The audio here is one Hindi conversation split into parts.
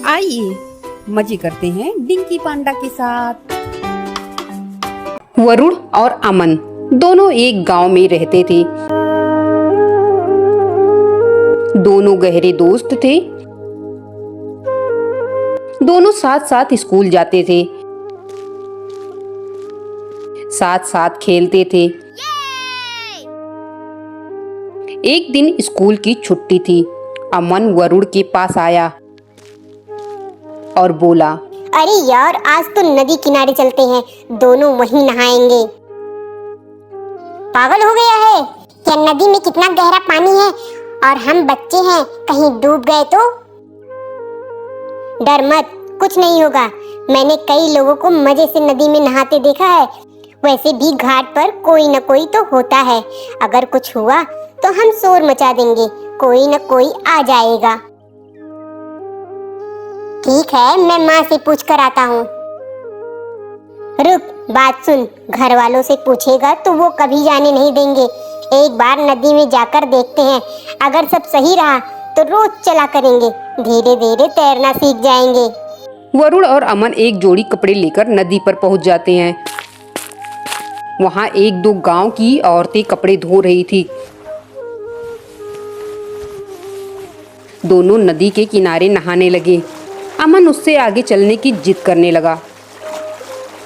आइए मजे करते हैं डिंकी पांडा के साथ। वरुण और अमन दोनों एक गांव में रहते थे। दोनों गहरे दोस्त थे। दोनों साथ साथ स्कूल जाते थे, साथ साथ खेलते थे। एक दिन स्कूल की छुट्टी थी। अमन वरुण के पास आया और बोला, अरे यार, आज तो नदी किनारे चलते हैं, दोनों वहीं नहाएंगे। पागल हो गया है क्या? नदी में कितना गहरा पानी है और हम बच्चे हैं, कहीं डूब गए तो? डर मत, कुछ नहीं होगा। मैंने कई लोगों को मजे से नदी में नहाते देखा है। वैसे भी घाट पर कोई न कोई तो होता है। अगर कुछ हुआ तो हम शोर मचा देंगे, कोई न कोई आ जाएगा। ठीक है, मैं माँ से पूछ कर आता हूँ। रुक, बात सुन। घर वालों से पूछेगा तो वो कभी जाने नहीं देंगे। एक बार नदी में जाकर देखते हैं। अगर सब सही रहा तो रोज चला करेंगे, धीरे धीरे तैरना सीख जाएंगे। वरुण और अमन एक जोड़ी कपड़े लेकर नदी पर पहुंच जाते हैं। वहां एक दो गांव की औरतें कपड़े धो रही थी। दोनों नदी के किनारे नहाने लगे। अमन उससे आगे चलने की जिद करने लगा।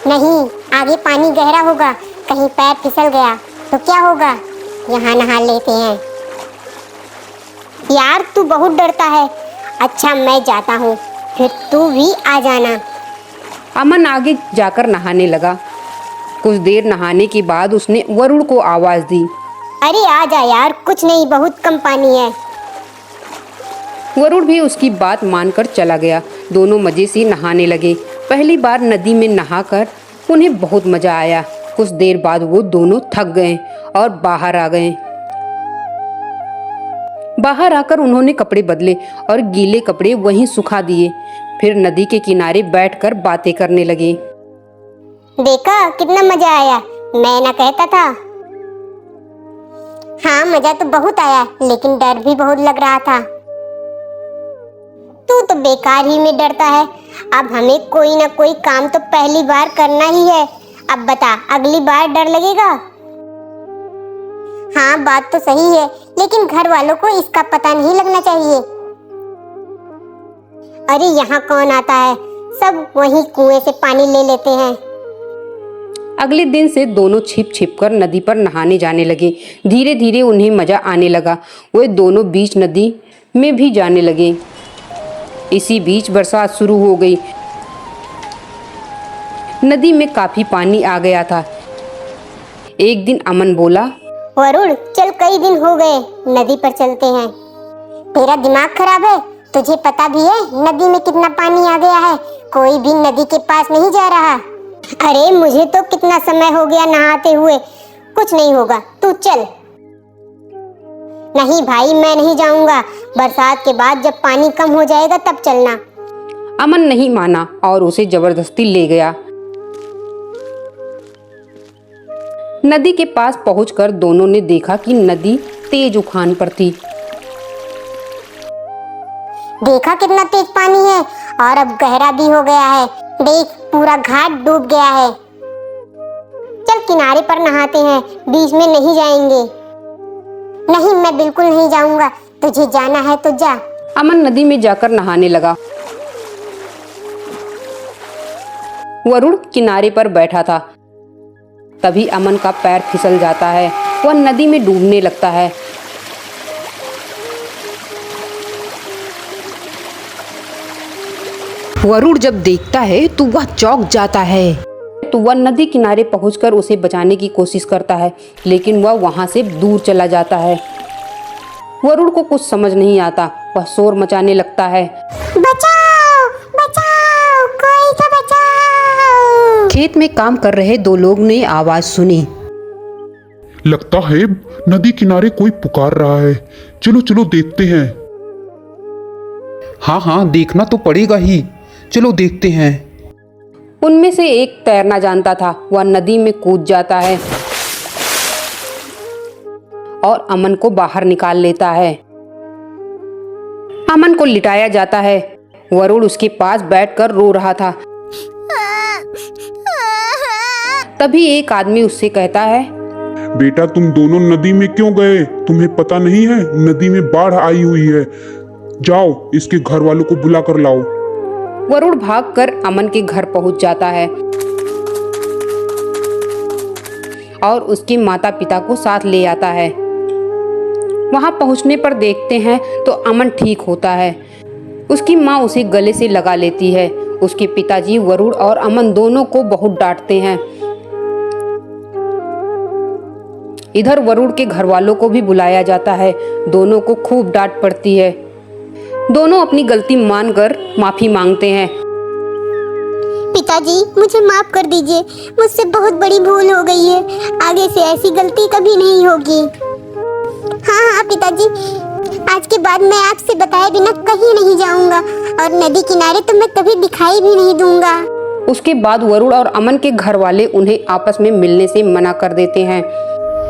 नहीं, आगे पानी गहरा होगा, कहीं पैर फिसल गया तो क्या होगा? यहाँ नहा लेते हैं। यार, तू बहुत डरता है। अच्छा, मैं जाता हूँ, फिर तू भी आ जाना। अमन आगे जाकर नहाने लगा। कुछ देर नहाने के बाद उसने वरुण को आवाज दी। अरे आ जा यार, कुछ नहीं, बहुत कम पानी है। वरुण भी उसकी बात मानकर चला गया। दोनों मजे से नहाने लगे। पहली बार नदी में नहाकर उन्हें बहुत मजा आया। कुछ देर बाद वो दोनों थक गए और बाहर आ गए। बाहर आकर उन्होंने कपड़े बदले और गीले कपड़े वहीं सुखा दिए। फिर नदी के किनारे बैठकर बातें करने लगे। देखा कितना मजा आया, मैं ना कहता था। हाँ, मजा तो बहुत आया, लेकिन डर भी बहुत लग रहा था। तू तो बेकार ही में डरता है। अब हमें कोई ना कोई काम तो पहली बार करना ही है। अब बता, अगली बार डर लगेगा? हाँ, बात तो सही है, लेकिन घर वालों को इसका पता नहीं लगना चाहिए। अरे यहाँ कौन आता है? सब वहीं कुएं से पानी ले लेते हैं। अगले दिन से दोनों छिप छिप कर नदी पर नहाने जाने लगे। धीरे धीरे उन्हें मजा आने लगा। वे दोनों बीच नदी में भी जाने लगे। इसी बीच बरसात शुरू हो गई। नदी में काफी पानी आ गया था। एक दिन अमन बोला, वरुण, चल, कई दिन हो गए, नदी पर चलते हैं। तेरा दिमाग खराब है? तुझे पता भी है नदी में कितना पानी आ गया है? कोई भी नदी के पास नहीं जा रहा। अरे मुझे तो कितना समय हो गया नहाते हुए, कुछ नहीं होगा, तू चल। नहीं भाई, मैं नहीं जाऊंगा। बरसात के बाद जब पानी कम हो जाएगा तब चलना। अमन नहीं माना और उसे जबरदस्ती ले गया। नदी के पास पहुंचकर दोनों ने देखा कि नदी तेज उफान पर थी। देखा कितना तेज पानी है और अब गहरा भी हो गया है। देख, पूरा घाट डूब गया है। चल किनारे पर नहाते हैं, बीच में नहीं जाएंगे। नहीं, मैं बिल्कुल नहीं जाऊंगा। तुझे जाना है तो जा। अमन नदी में जाकर नहाने लगा। वरुण किनारे पर बैठा था। तभी अमन का पैर फिसल जाता है। वह नदी में डूबने लगता है। वरुण जब देखता है तो वह चौंक जाता है। तो वह नदी किनारे पहुंचकर उसे बचाने की कोशिश करता है, लेकिन वह वहां से दूर चला जाता है। वरुण को कुछ समझ नहीं आता। वह शोर मचाने लगता है, बचाओ बचाओ, कोई तो बचाओ। खेत में काम कर रहे दो लोग ने आवाज सुनी। लगता है नदी किनारे कोई पुकार रहा है। चलो चलो देखते हैं। हाँ हाँ, देखना तो पड़ेगा ही, चलो देखते हैं। उनमें से एक तैरना जानता था। वह नदी में कूद जाता है और अमन को बाहर निकाल लेता है। अमन को लिटाया जाता है वरुण उसके पास बैठकर रो रहा था। तभी एक आदमी उससे कहता है, बेटा तुम दोनों नदी में क्यों गए? तुम्हें पता नहीं है नदी में बाढ़ आई हुई है। जाओ इसके घर वालों को बुला कर लाओ। वरुण भागकर अमन के घर पहुंच जाता है और उसके माता पिता को साथ ले आता है। वहां पहुंचने पर देखते हैं तो अमन ठीक होता है। उसकी माँ उसे गले से लगा लेती है। उसके पिताजी वरुण और अमन दोनों को बहुत डांटते हैं। इधर वरुण के घर वालों को भी बुलाया जाता है। दोनों को खूब डांट पड़ती है। दोनों अपनी गलती मानकर माफी मांगते हैं। पिताजी मुझे माफ कर दीजिए, मुझसे बहुत बड़ी भूल हो गई है। आगे से ऐसी गलती कभी नहीं होगी। हाँ पिताजी, आज के बाद मैं आपसे बताए बिना कहीं नहीं जाऊंगा और नदी किनारे तो मैं कभी दिखाई भी नहीं दूंगा। उसके बाद वरुण और अमन के घर वाले उन्हें आपस में मिलने से मना कर देते हैं।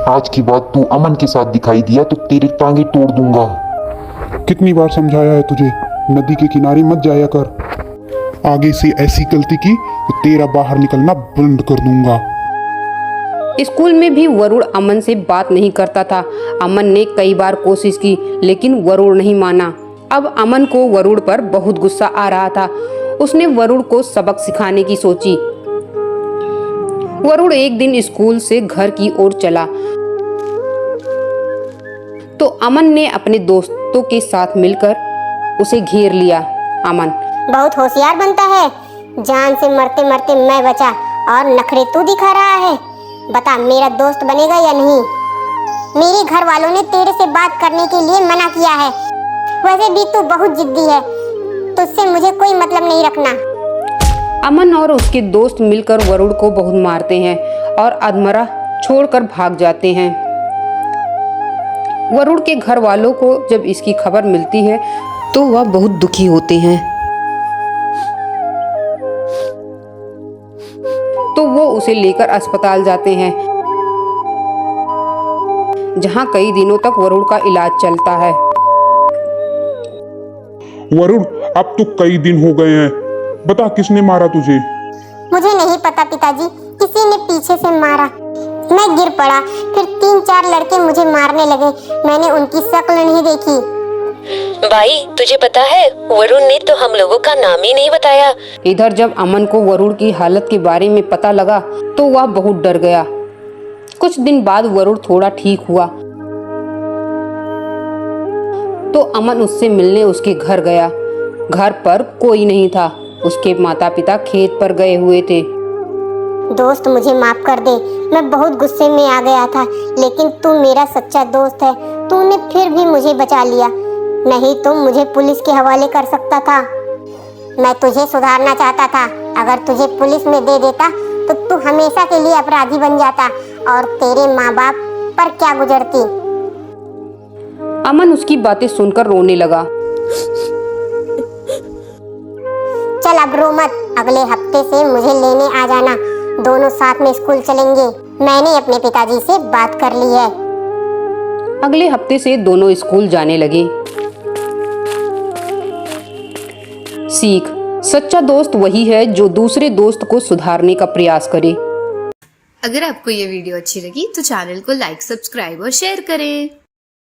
आज के बाद तू अमन के साथ दिखाई दिया तो तेरी टांगे तोड़ दूंगा। कितनी बार समझाया है तुझे, नदी के किनारे मत जाया कर। आगे से ऐसी गलती की तो तेरा बाहर निकलना बंद कर दूंगा। स्कूल में भी वरुण अमन से बात नहीं करता था। अमन ने कई बार कोशिश की लेकिन वरुण नहीं माना। अब अमन को वरुण पर बहुत गुस्सा आ रहा था। उसने वरुण को सबक सिखाने की सोची। वरुण एक दिन स्कूल से घर की ओर चला तो अमन ने अपने दोस्तों के साथ मिलकर उसे घेर लिया। अमन बहुत होशियार बनता है, जान से मरते मरते मैं बचा और नखरे तू दिखा रहा है। बता मेरा दोस्त बनेगा या नहीं? मेरे घर वालों ने तेरे से बात करने के लिए मना किया है। वैसे भी तू बहुत जिद्दी है, तुझसे मुझे कोई मतलब नहीं रखना। अमन और उसके दोस्त मिलकर वरुण को बहुत मारते हैं और अधमरा छोड़कर भाग जाते हैं। वरुण के घर वालों को जब इसकी खबर मिलती है तो वह बहुत दुखी होते हैं। तो वो उसे लेकर अस्पताल जाते हैं जहां कई दिनों तक वरुण का इलाज चलता है। वरुण अब तो कई दिन हो गए हैं, बता किसने मारा तुझे? मुझे नहीं पता पिताजी, किसी ने पीछे से मारा। मैं गिर पड़ा, फिर 3-4 लड़के मुझे मारने लगे। मैंने उनकी शक्ल नहीं देखी। भाई तुझे पता है वरुण ने तो हम लोगों का नाम ही नहीं बताया। इधर जब अमन को वरुण की हालत के बारे में पता लगा तो वह बहुत डर गया। कुछ दिन बाद वरुण थोड़ा ठीक हुआ तो अमन उससे मिलने उसके घर गया। घर पर कोई नहीं था। उसके माता पिता खेत पर गए हुए थे। दोस्त मुझे माफ कर दे, मैं बहुत गुस्से में आ गया था, लेकिन तू मेरा सच्चा दोस्त है। तूने फिर भी मुझे बचा लिया, नहीं तो मुझे पुलिस के हवाले कर सकता था। मैं तुझे सुधारना चाहता था। अगर तुझे पुलिस में दे देता तो तू हमेशा के लिए अपराधी बन जाता और तेरे माँ बाप पर क्या गुजरती। अमन उसकी बातें सुनकर रोने लगा। चल अब रो मत, अगले हफ्ते से मुझे लेने आ जाना। दोनों साथ में स्कूल चलेंगे। मैंने अपने पिताजी से बात कर ली है। अगले हफ्ते से दोनों स्कूल जाने लगे। सीख, सच्चा दोस्त वही है जो दूसरे दोस्त को सुधारने का प्रयास करे। अगर आपको ये वीडियो अच्छी लगी तो चैनल को लाइक, सब्सक्राइब और शेयर करें।